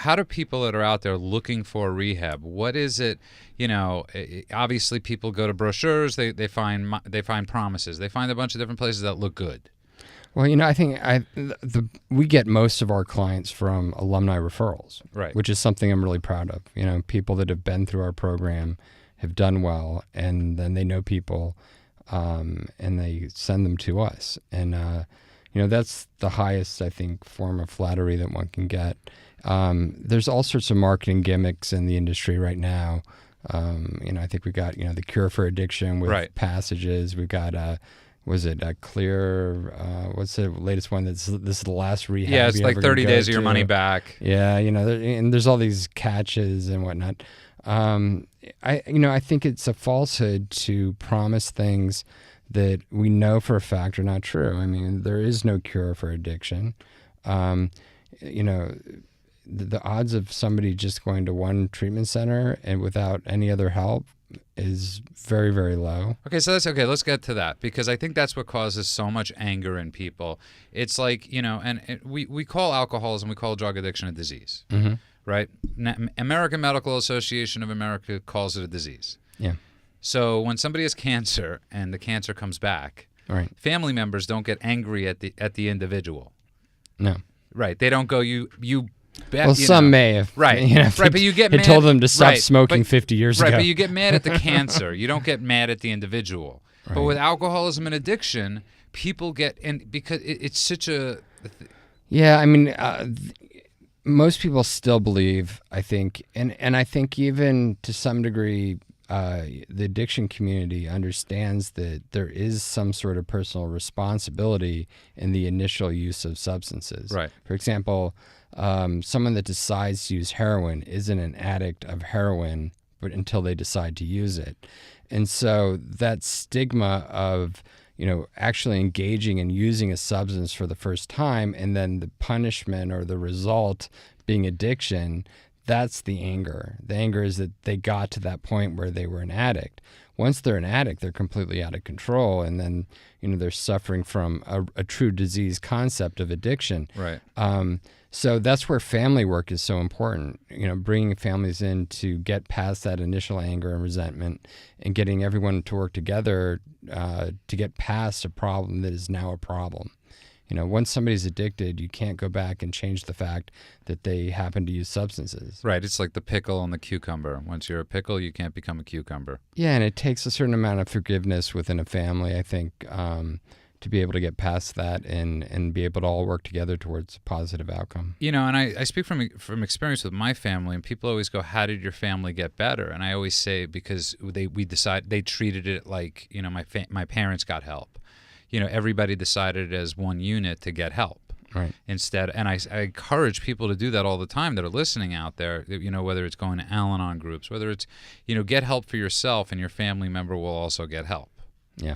how do people that are out there looking for rehab, what is it, obviously people go to brochures, they find promises, they find a bunch of different places that look good. Well, I think we get most of our clients from alumni referrals, right? Which is something I'm really proud of. People that have been through our program have done well, and then they know people, and they send them to us. And, that's the highest, I think, form of flattery that one can get. There's all sorts of marketing gimmicks in the industry right now. I think we got, the cure for addiction with passages. We've got, was it Clear? What's the latest one? This is the last rehab. Yeah, it's like 30 days of your money back. Yeah, and there's all these catches and whatnot. I think it's a falsehood to promise things that we know for a fact are not true. I mean, there is no cure for addiction. The odds of somebody just going to one treatment center and without any other help is very, very low. Okay, so that's okay. Let's get to that, because I think that's what causes so much anger in people. It's like, we call alcoholism, we call drug addiction a disease, right? American Medical Association of America calls it a disease. Yeah. So when somebody has cancer and the cancer comes back, family members don't get angry at the individual. No. Right. They don't go, you well, some may have. Right. But you get mad. Told them to stop smoking 50 years ago. Right, but you get mad at the cancer. You don't get mad at the individual. Right. But with alcoholism and addiction, people get, and because it's such a... Yeah, I mean, most people still believe, I think, and I think even to some degree, the addiction community understands that there is some sort of personal responsibility in the initial use of substances. Right. For example, someone that decides to use heroin isn't an addict of heroin, but until they decide to use it. And so that stigma of, actually engaging and using a substance for the first time, and then the punishment or the result being addiction, that's the anger. The anger is that they got to that point where they were an addict. Once they're an addict, they're completely out of control, and then they're suffering from a true disease concept of addiction. Right. So that's where family work is so important. Bringing families in to get past that initial anger and resentment, and getting everyone to work together to get past a problem that is now a problem. Once somebody's addicted, you can't go back and change the fact that they happen to use substances. Right. It's like the pickle and the cucumber. Once you're a pickle, you can't become a cucumber. Yeah, and it takes a certain amount of forgiveness within a family, I think, to be able to get past that and be able to all work together towards a positive outcome. And I speak from experience with my family, and people always go, how did your family get better? And I always say, because they treated it like, my parents got help. Everybody decided as one unit to get help. Right. Instead, and I encourage people to do that all the time that are listening out there, whether it's going to Al-Anon groups, whether it's, get help for yourself, and your family member will also get help. Yeah.